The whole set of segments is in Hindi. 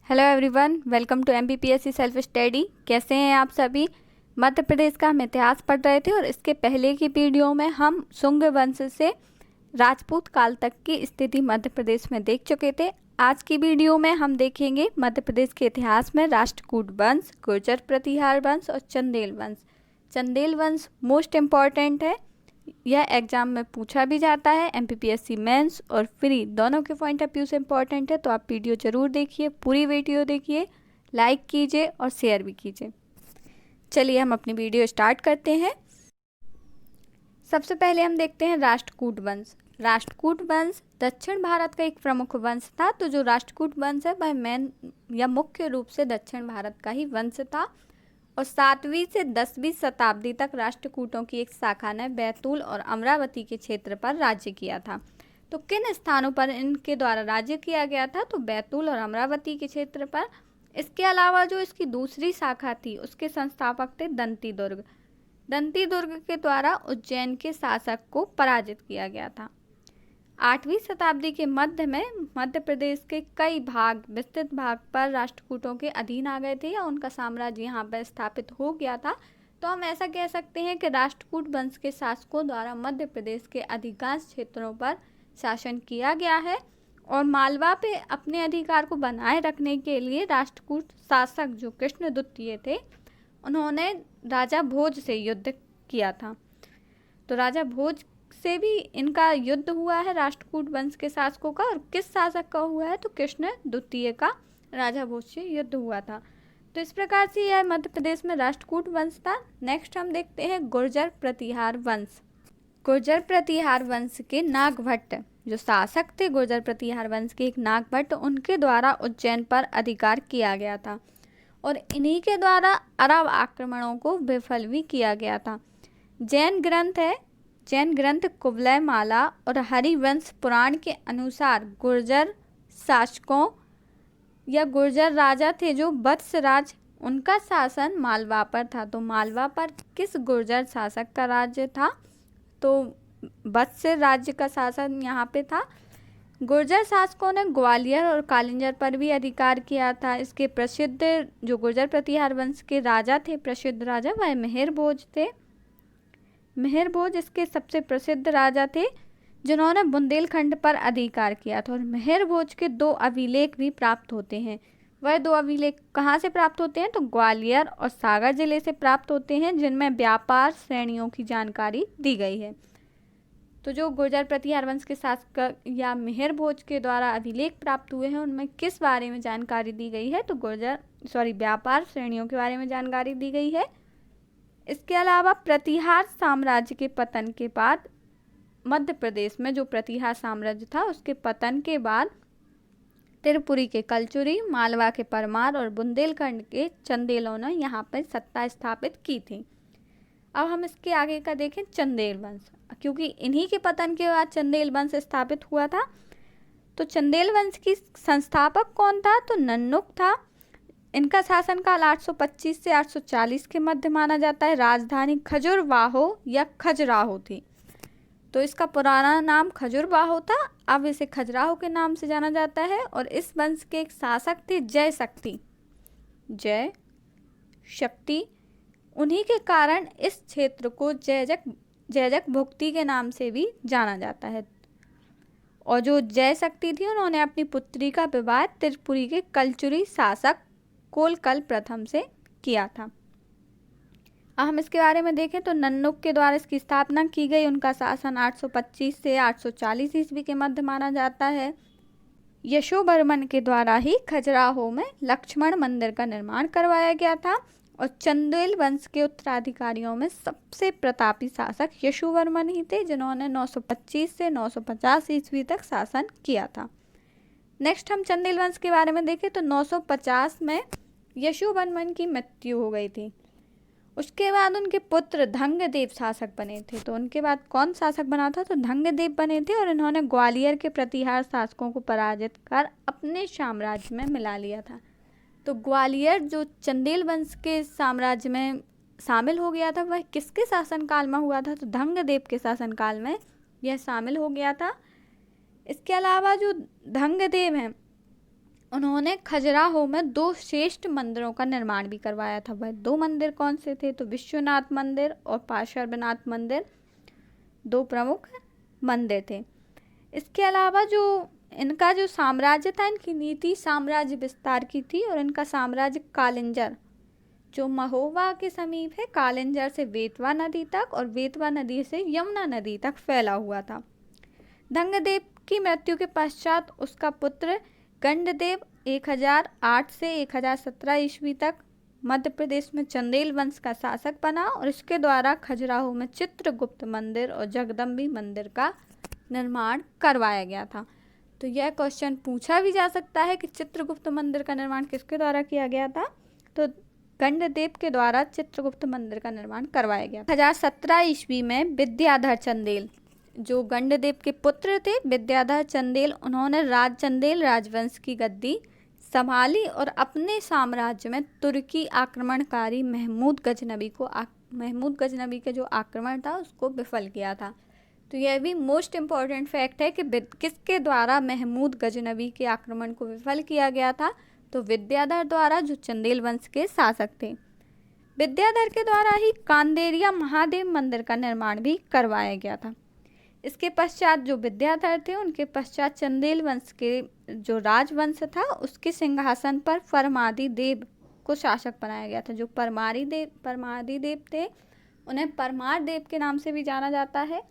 Hello everyone, welcome to MPPSC self study. कैसे हैं आप सभी। मध्य प्रदेश का हम इतिहास पढ़ रहे थे और इसके पहले की वीडियो में हम शुंग वंश से राजपूत काल तक की स्थिति मध्य प्रदेश में देख चुके थे। आज की वीडियो में हम देखेंगे मध्य प्रदेश के इतिहास में राष्ट्रकूट वंश, गुर्जर प्रतिहार वंश और चंदेल वंश। चंदेल वंश मोस्ट इम्पॉर्टेंट है, यह एग्जाम में पूछा भी जाता है। एमपीपीएससी मेंस और फ्री दोनों के पॉइंट ऑफ व्यू से इम्पॉर्टेंट है, तो आप वीडियो ज़रूर देखिए, पूरी वीडियो देखिए, लाइक कीजिए और शेयर भी कीजिए। चलिए हम अपनी वीडियो स्टार्ट करते हैं। सबसे पहले हम देखते हैं राष्ट्रकूट वंश। राष्ट्रकूट वंश दक्षिण भारत का एक प्रमुख वंश था। तो जो राष्ट्रकूट वंश है वह मेन या मुख्य रूप से दक्षिण भारत का ही वंश था और 7वीं से 10वीं शताब्दी तक राष्ट्रकूटों की एक शाखा ने बैतूल और अमरावती के क्षेत्र पर राज्य किया था। तो किन स्थानों पर इनके द्वारा राज्य किया गया था? तो बैतूल और अमरावती के क्षेत्र पर। इसके अलावा जो इसकी दूसरी शाखा थी उसके संस्थापक थे दंती दुर्ग। दंती दुर्ग के द्वारा उज्जैन के शासक को पराजित किया गया था। 8वीं शताब्दी के मध्य में मध्य प्रदेश के कई भाग, विस्तृत भाग पर राष्ट्रकूटों के अधीन आ गए थे या उनका साम्राज्य यहाँ पर स्थापित हो गया था। तो हम ऐसा कह सकते हैं कि राष्ट्रकूट वंश के शासकों द्वारा मध्य प्रदेश के अधिकांश क्षेत्रों पर शासन किया गया है और मालवा पे अपने अधिकार को बनाए रखने के लिए राष्ट्रकूट शासक जो कृष्ण द्वितीय थे, उन्होंने राजा भोज से युद्ध किया था। तो राजा भोज से भी इनका युद्ध हुआ है राष्ट्रकूट वंश के शासकों का। और किस शासक का हुआ है? तो कृष्ण द्वितीय का राजा भोज से युद्ध हुआ था। तो इस प्रकार से यह मध्य प्रदेश में राष्ट्रकूट वंश था। नेक्स्ट हम देखते हैं गुर्जर प्रतिहार वंश। गुर्जर प्रतिहार वंश के नागभट्ट जो शासक थे, गुर्जर प्रतिहार वंश के एक नागभट्ट, उनके द्वारा उज्जैन पर अधिकार किया गया था और इन्हीं के द्वारा अरब आक्रमणों को विफल भी किया गया था। जैन ग्रंथ कुवलय माला और हरिवंश पुराण के अनुसार गुर्जर शासकों या गुर्जर राजा थे जो वत्सराज, उनका शासन मालवा पर था। तो मालवा पर किस गुर्जर शासक का राज्य था? तो वत्स राज्य का शासन यहाँ पे था। गुर्जर शासकों ने ग्वालियर और कालिंजर पर भी अधिकार किया था। इसके प्रसिद्ध जो गुर्जर प्रतिहार वंश के राजा थे, प्रसिद्ध राजा, वह मेहर भोज थे। मेहर भोज इसके सबसे प्रसिद्ध राजा थे जिन्होंने बुंदेलखंड पर अधिकार किया था। और मेहर भोज के 2 अभिलेख भी प्राप्त होते हैं। वह 2 अभिलेख कहाँ से प्राप्त होते हैं? तो ग्वालियर और सागर जिले से प्राप्त होते हैं, जिनमें व्यापार श्रेणियों की जानकारी दी गई है। तो जो गुर्जर प्रतिहार वंश के शासक या मेहर भोज के द्वारा अभिलेख प्राप्त हुए हैं उनमें किस बारे में जानकारी दी गई है? तो व्यापार श्रेणियों के बारे में जानकारी दी गई है। इसके अलावा प्रतिहार साम्राज्य के पतन के बाद मध्य प्रदेश में जो प्रतिहार साम्राज्य था उसके पतन के बाद त्रिपुरी के कलचुरी, मालवा के परमार और बुंदेलखंड के चंदेलों ने यहाँ पर सत्ता स्थापित की थी। अब हम इसके आगे का देखें, चंदेल वंश, क्योंकि इन्हीं के पतन के बाद चंदेल वंश स्थापित हुआ था। तो चंदेल वंश की संस्थापक कौन था? तो नन्नुक था। इनका शासनकाल 825 से 840 के मध्य माना जाता है। राजधानी खजुरवाहो या खजुराहो थी। तो इसका पुराना नाम खजुरवाहो था, अब इसे खजुराहो के नाम से जाना जाता है। और इस वंश के एक शासक थे जय शक्ति। उन्हीं के कारण इस क्षेत्र को जयजक भुक्ति के नाम से भी जाना जाता है। और जो जय शक्ति थी उन्होंने अपनी पुत्री का विवाह त्रिपुरी के कलचुरी शासक कोलकल प्रथम से किया था। अब हम इसके बारे में देखें तो नन्नुक के द्वारा इसकी स्थापना की गई। उनका शासन 825 से 840 ईस्वी के मध्य माना जाता है। यशोवर्मन के द्वारा ही खजुराहो में लक्ष्मण मंदिर का निर्माण करवाया गया था। और चंदेल वंश के उत्तराधिकारियों में सबसे प्रतापी शासक यशोवर्मन ही थे, जिन्होंने 925 से 950 ईस्वी तक शासन किया था। नेक्स्ट हम चंदेल वंश के बारे में देखें तो 950 में यशोवर्मन की मृत्यु हो गई थी। उसके बाद उनके पुत्र धंगदेव शासक बने थे। तो उनके बाद कौन शासक बना था? तो धंगदेव बने थे और इन्होंने ग्वालियर के प्रतिहार शासकों को पराजित कर अपने साम्राज्य में मिला लिया था। तो ग्वालियर जो चंदेल वंश के साम्राज्य में शामिल हो गया था वह किसके शासनकाल में हुआ था? तो धंगदेव के शासनकाल में यह शामिल हो गया था। इसके अलावा जो धंगदेव हैं उन्होंने खजुराहो में 2 श्रेष्ठ मंदिरों का निर्माण भी करवाया था। वह 2 मंदिर कौन से थे? तो विश्वनाथ मंदिर और पार्श्वनाथ मंदिर 2 प्रमुख मंदिर थे। इसके अलावा जो इनका जो साम्राज्य था, इनकी नीति साम्राज्य विस्तार की थी और इनका साम्राज्य कालिंजर जो महोबा के समीप है, कालिंजर से बेतवा नदी तक और बेतवा नदी से यमुना नदी तक फैला हुआ था। धंगदेव की मृत्यु के पश्चात उसका पुत्र गंडदेव 1008 से 1017 ईस्वी तक मध्य प्रदेश में चंदेल वंश का शासक बना और इसके द्वारा खजुराहो में चित्रगुप्त मंदिर और जगदम्बी मंदिर का निर्माण करवाया गया था। तो यह क्वेश्चन पूछा भी जा सकता है कि चित्रगुप्त मंदिर का निर्माण किसके द्वारा किया गया था? तो गंडदेव के द्वारा चित्रगुप्त मंदिर का निर्माण करवाया गया। 1017 ईस्वी में विद्याधर चंदेल जो गंडदेव के पुत्र थे, विद्याधर चंदेल, उन्होंने चंदेल राजवंश की गद्दी संभाली और अपने साम्राज्य में तुर्की आक्रमणकारी महमूद गजनबी के जो आक्रमण था उसको विफल किया था। तो यह भी मोस्ट इम्पॉर्टेंट फैक्ट है कि किसके द्वारा महमूद गजनबी के आक्रमण को विफल किया गया था? तो विद्याधर द्वारा, जो चंदेल वंश के शासक थे। विद्याधर के द्वारा ही कांदेरिया महादेव मंदिर का निर्माण भी करवाया गया था। इसके पश्चात जो विद्याधर थे, उनके पश्चात चंदेल वंश के जो राजवंश था उसके सिंहासन पर परमादिदेव को शासक बनाया गया था। जो परमादिदेव थे, उन्हें परमार देव के नाम से भी जाना जाता है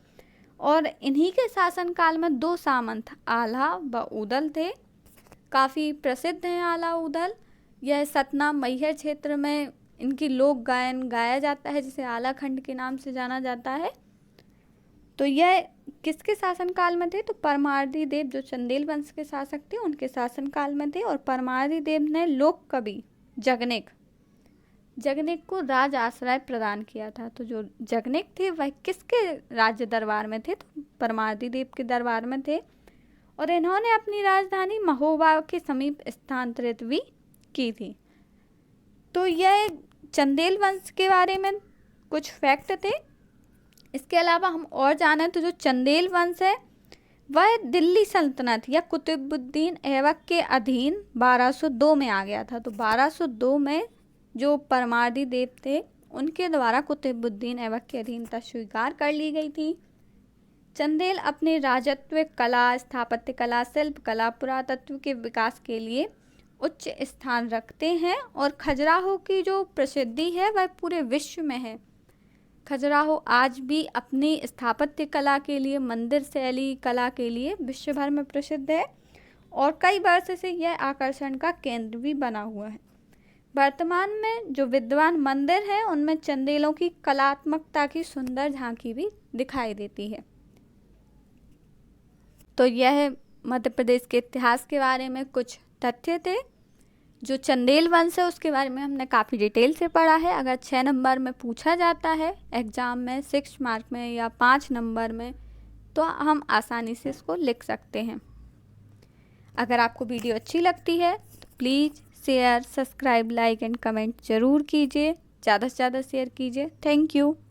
और इन्हीं के शासनकाल में 2 सामंत आल्हा व उदल थे। काफ़ी प्रसिद्ध हैं आल्हा उदल। यह सतना मैहर क्षेत्र में इनकी लोक गायन गाया जाता है जिसे आला खंड के नाम से जाना जाता है। तो यह किसके शासनकाल में थे? तो परमादिदेव जो चंदेल वंश के शासक थे उनके शासनकाल में थे और परमादिदेव ने लोक कवि जगनेक को राज आश्रय प्रदान किया था। तो जो जगनेक थे वह किसके राज्य दरबार में थे? तो परमादिदेव के दरबार में थे और इन्होंने अपनी राजधानी महोबा के समीप स्थानांतरित भी की थी। तो यह चंदेल वंश के बारे में कुछ फैक्ट थे। इसके अलावा हम और जानें तो जो चंदेल वंश है वह दिल्ली सल्तनत या कुतुबुद्दीन ऐबक के अधीन 1202 में आ गया था। तो 1202 में जो परमादिदेव थे उनके द्वारा कुतुबुद्दीन ऐबक की अधीनता स्वीकार कर ली गई थी। चंदेल अपने राजत्व कला, स्थापत्य कला, शिल्प कला, पुरातत्व के विकास के लिए उच्च स्थान रखते हैं और खजुराहो की जो प्रसिद्धि है वह पूरे विश्व में है। खजुराहो आज भी अपनी स्थापत्य कला के लिए, मंदिर शैली कला के लिए विश्व भर में प्रसिद्ध है और कई वर्ष से यह आकर्षण का केंद्र भी बना हुआ है। वर्तमान में जो विद्यमान मंदिर हैं उनमें चंदेलों की कलात्मकता की सुंदर झांकी भी दिखाई देती है। तो यह मध्य प्रदेश के इतिहास के बारे में कुछ तथ्य थे। जो चंदेल वंश है उसके बारे में हमने काफ़ी डिटेल से पढ़ा है। अगर 6 नंबर में पूछा जाता है एग्ज़ाम में, 6 मार्क में या 5 नंबर में, तो हम आसानी से इसको लिख सकते हैं। अगर आपको वीडियो अच्छी लगती है तो please share, subscribe, like and comment ज़रूर कीजिए। ज़्यादा से ज़्यादा शेयर कीजिए। Thank you.